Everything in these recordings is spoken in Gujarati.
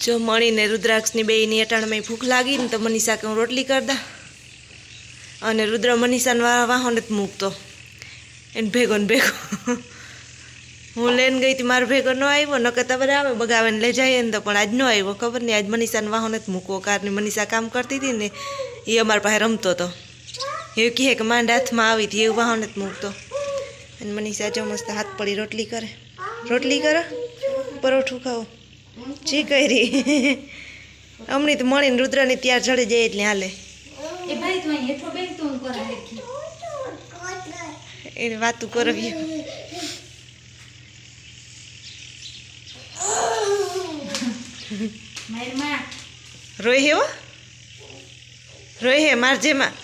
जो मणी ने रुद्राक्ष ने बेयनी अटाण में भूख लागी ने तो मनीषा के हूँ रोटली करदा अने रुद्र मनीषा वाहन ज मूकतो एन भेगो ने भेगो हूँ लेन गई थी मारो भेगो न आव्यो नकर तब आवे बगावे ने लई जाए तो पण आज न आव्यो खबर नहीं आज मनीषा ने वाहन ज मूकવો कारण मनीषा काम करती थी ने ये अमार पासे रमतो तो ये कहे कि मांड हाथ में आई थी वाहन ज मूकतो अने मनीषा जो मस्त हाथ पड़ी रोटली करे परोठू खाओ जी करी अमनी तो मणी रुद्र ने त्यार चढ़ी जाए એટલે હાલે એ ભાઈ તું હેઠો બેસ તો હું કરા હેઠી એને વાતું કરવી માર માં રોય હે મારજે માં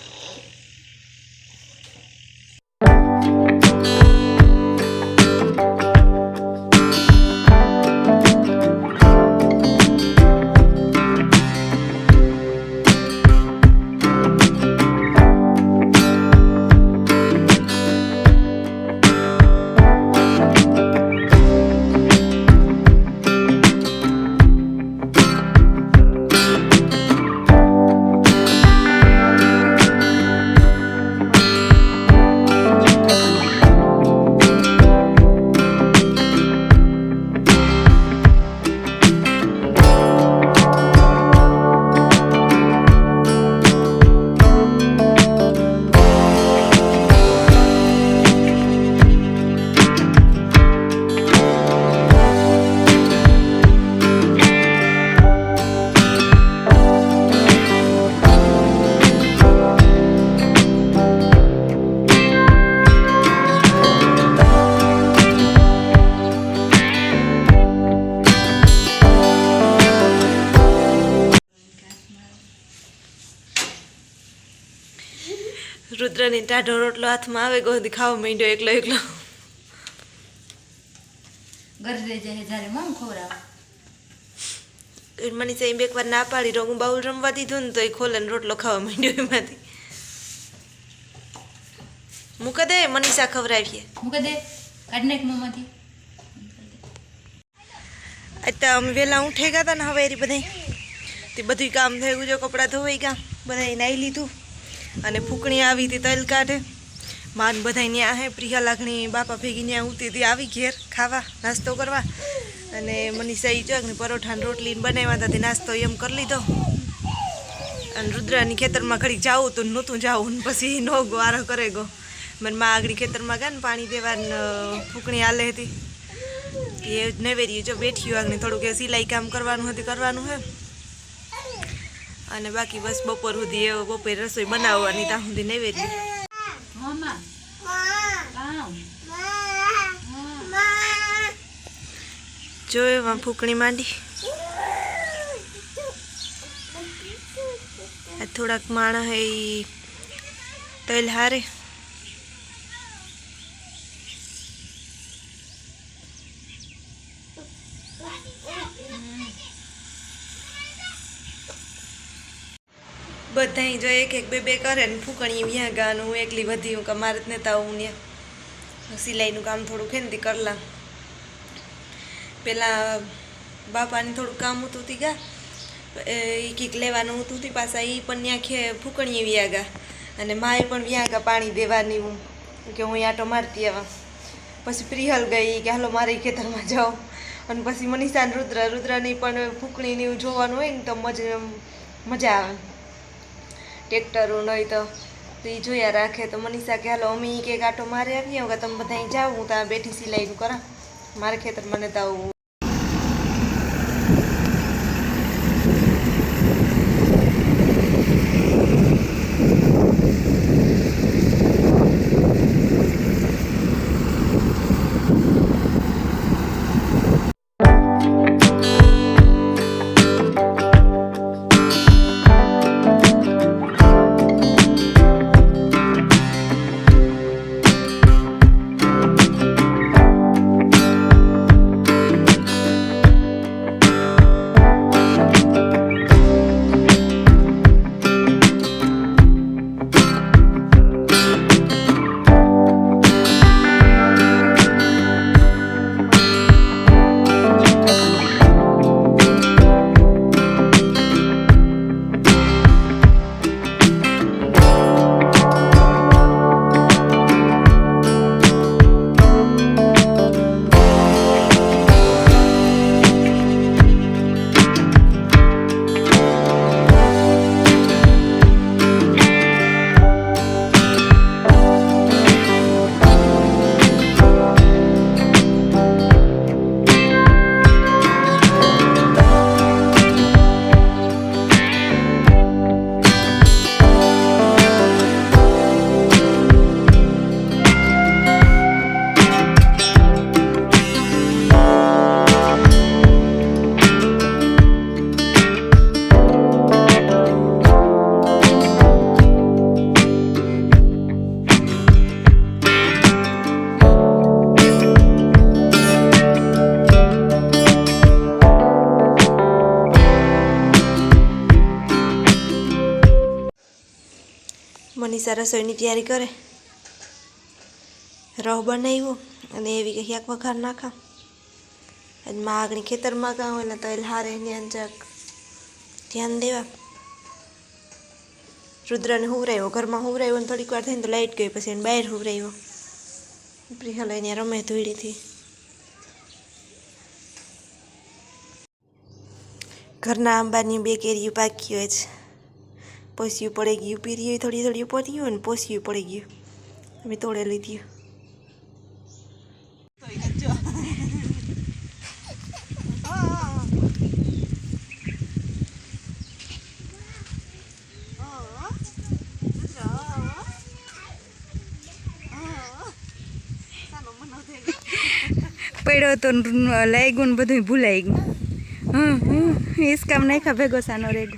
रुद्र ने टाढो रोटलो हाथ में आवे गोदी खावा માંડ્યો એકલો એકલો ગરજે જાય જ્યારે મમ ખોરાવ મનીષા એમ એકવાર ના પાડી રોગું બાઉલ રમવા દીધું ને તો એ ખોલે ને રોટલો ખાવા માંડ્યો એમાંથી મૂકે દે મનીષા ખવરાવીએ મૂકે દે કાઢ નાખ મોંમાંથી અત્યારે અમે વહેલા ઉઠી ગયા હતા ને હવે એરી બધાય તે બધું કામ થઈ ગયું જો કપડાં ધોવાઈ ગયા બધાય નાહી લીધું અને ફૂકણી આવી હતી તલ કાઢે માન બધાય ત્યાં હે પ્રિયા લાગણી બાપા ભેગી ત્યાં ઉતી હતી આવી ઘેર ખાવા નાસ્તો કરવા અને મનીષા એ ચોકની પરોઠા ને રોટલી બનાવ્યા હતા તે નાસ્તો એમ કરી લીધો અને રુદ્રની ખેતરમાં ઘડીક જાવું તો નહોતું જાવું ને પછી નો વારો કરે ગો મને માં આગળ ખેતરમાં ગયા ને પાણી દેવા ને ફૂકણી હાલે હતી એ નવેરી જો બેઠી આગળ થોડુંક સિલાઈ કામ કરવાનું હતું કરવાનું હે અને બાકી બસ બપોર સુધી એવો બપોર રસોઈ બનાવવાની ત્યાં સુધી નવેરી જો એમાં ફૂકણી માંડી થોડાક માણા હે તલ હારે બધાય જો એક એક બે કરે ને ફૂકણી વ્યાં ગાનું હું એકલી વધી હું કે મારે જ નેતા હું ને સિલાઈનું કામ થોડું ખેનતી કરલા પેલા બાપાને થોડું કામ હતું તી ગા એ કીક લેવાનું હતું તી પાછા એ પણ ત્યાં ખે ફૂકણી વ્યાં ગા અને માએ પણ વ્યાં ગા પાણી દેવાની હું કે હું આટો મારતી આવા પછી પ્રિહલ ગઈ કે હાલો મારે ખેતરમાં જાઓ અને પછી મનીષા ને રુદ્રની પણ ફૂકણીની જોવાનું હોય ને તો મજા આવે ટ્રેક્ટરો નહીં તો એ જોયા રાખે તો મનીષા કે હાલો અમે કે કાંટો મારે આવીએ કે તમે બધા જાઓ હું ત્યાં બેઠી સિલાઈનું કરા મારે ખેતરમાં ને તો મનીષા રસોઈની તૈયારી કરે. રહ બનાવ્યો અને એવી કે શાક વઘાર નાખા. અને માં આગળ ખેતરમાં કાં હોય તો એટલે હારે એની અંજાક ધ્યાન દેવા. રુદ્રને હુવરાવ્યો, ઘરમાં હુવરાવ્યો ને થોડીક વાર થઈને તો લાઇટ ગઈ, પછી એને બહાર હુવરાવ્યો. પ્રિહલ અહીંયા રમે ધૂળીથી. ઘરના આંબાની 2 કેરીઓ પાકી હોય છે. પોસ્યું પડી ગયું, પીરીયું થોડી થોડી પડી ગયું અને પોસ્યું પડી ગયું. અમે તોડે લીધી. પડ્યો તો લાગ્યું ને બધું ભૂલાઈ ગયું. હિસકામ નાખ્યા ભેગો સાનો રેગો.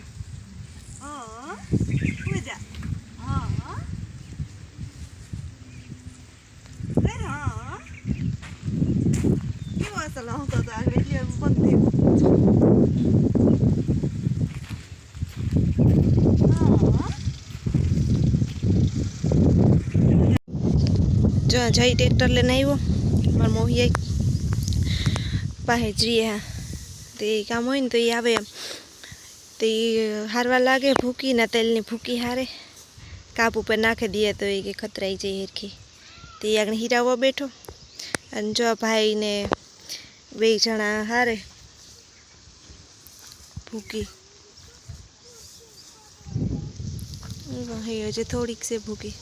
જો જઈ ટ્રેક્ટર લઈને આવ્યો. મારા મોહી પાસે જઈએ. હા તો એ કામ હોય ને તો એ આવે એમ તો એ હારવા લાગે. ભૂકીના તેલની ભૂકી હારે કાપ ઉપર નાખી દઈએ તો એ કે ખતરાઈ જાય હેરખી. તો એ આગળ હીરાવવા બેઠો. અને જો ભાઈને 2 જણા હારે ભૂકી હજી થોડીક છે ભૂકી.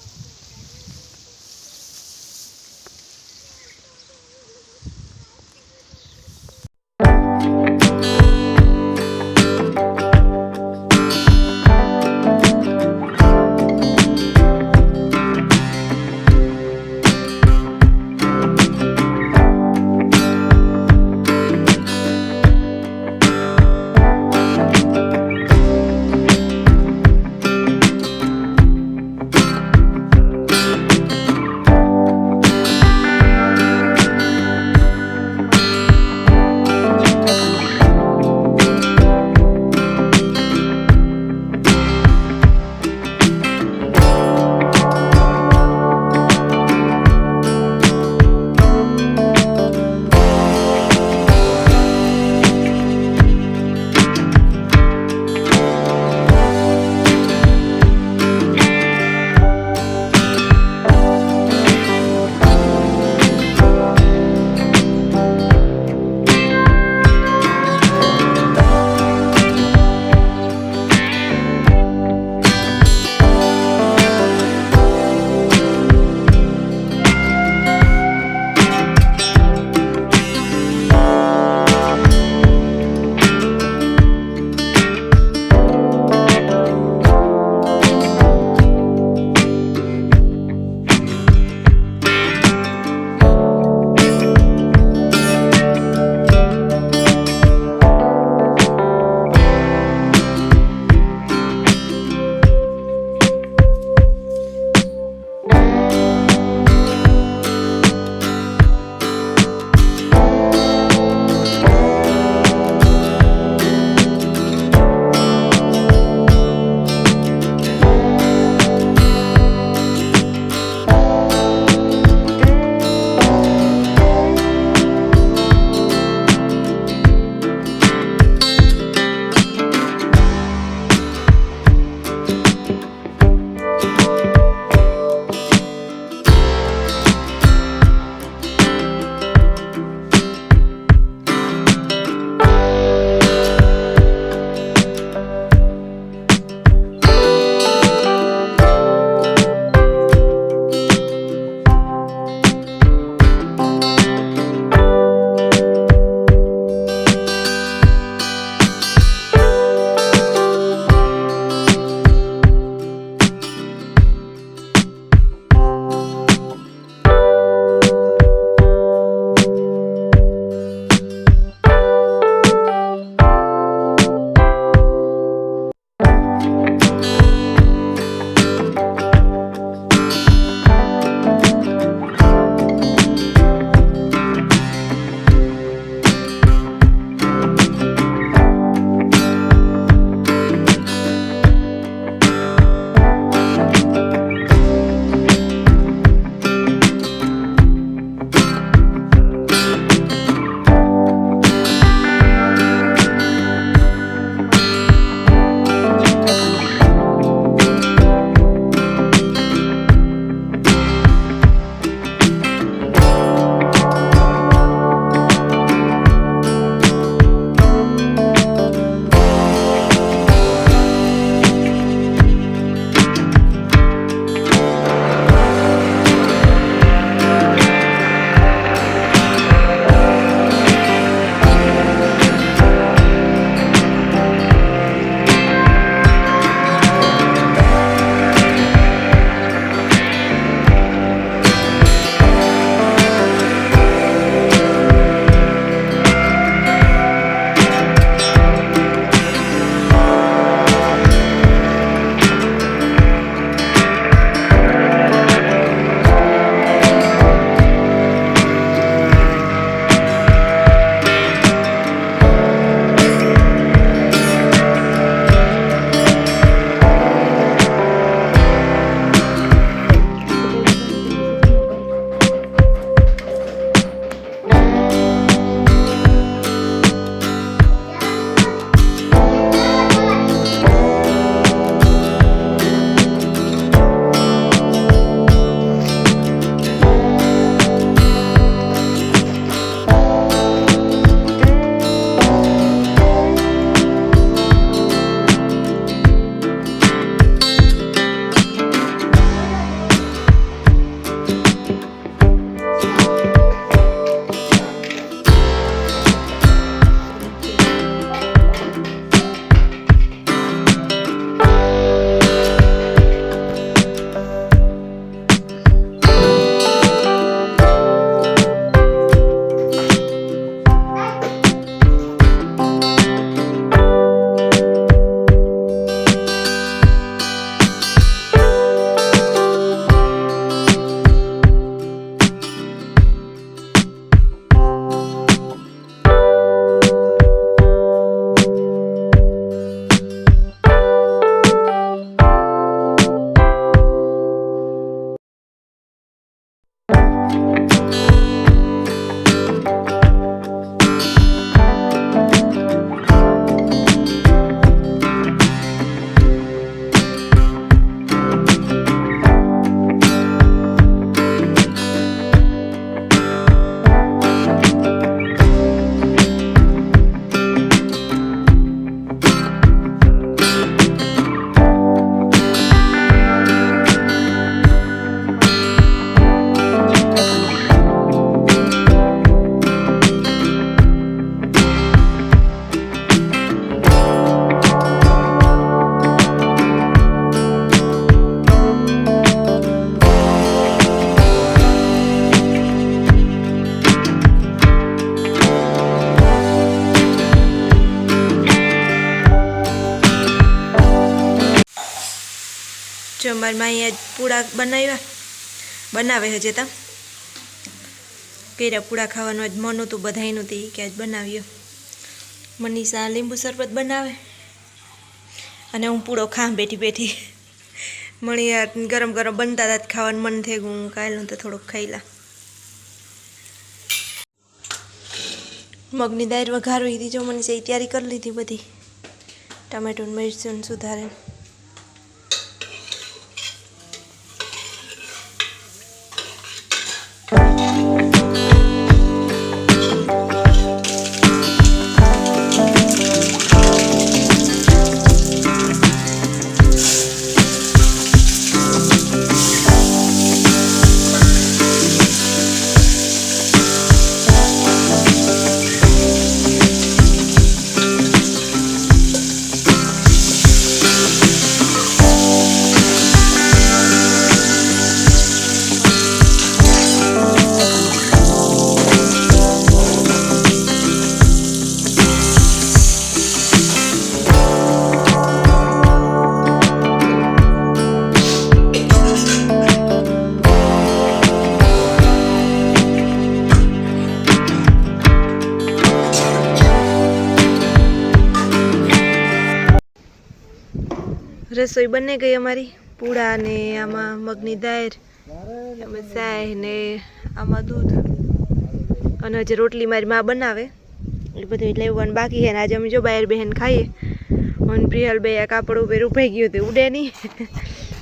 જો મારી માઈ આજ પૂડા બનાવે હજે તા કેરા પૂડા ખાવાનું આજ મન હતું બધાયનું તે કે આજ બનાવ્યો. મનીષા લીંબુ શરબત બનાવે અને હું પૂડો ખાં બેઠી મણી યાર ગરમ ગરમ બનતા હતા ખાવાનું મન થઈ ગયું. હું કાયલું તો થોડુંક ખાઈલા. મગની દાળ વઘારવી હતી જો મનીષા એ તૈયારી કરી લીધી બધી ટમેટો મરચું સુધારે. રસોઈ બની ગઈ અમારી. પૂડા ને આમાં મગની દાળ, આમાં ચાય ને આમાં દૂધ અને હજી રોટલી મારી માં બનાવે એ બધું લેવાનું બાકી છે. ને આજે અમે જો બહાર બહેન ખાઈએ અને પ્રિયલ બે આ કાપડ ઉપર ઉભાઈ ગયું હતું ઉડે નહીં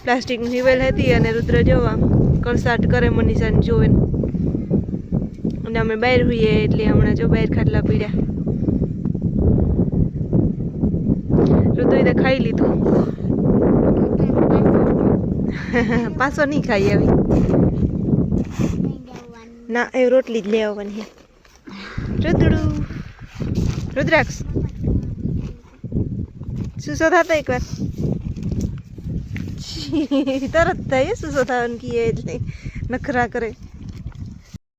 પ્લાસ્ટિકની હિવેલ હતી અને રુદ્ર જોવા કળસાટ કરે મનીષાને જોવે અને અમે બહાર હોઈએ એટલે હમણાં જો બહાર ખાટલા પીડ્યા. રુદ્ર તો ખાઈ લીધું પાછો નહીં ખાઈ આવી ના એ રોટલી જ લઈ આવવાની. રુદ્રાક્ષ સુસો થતા એકવાર તરત થાય સુસો થવાનું કીએ એટલે નખરા કરે.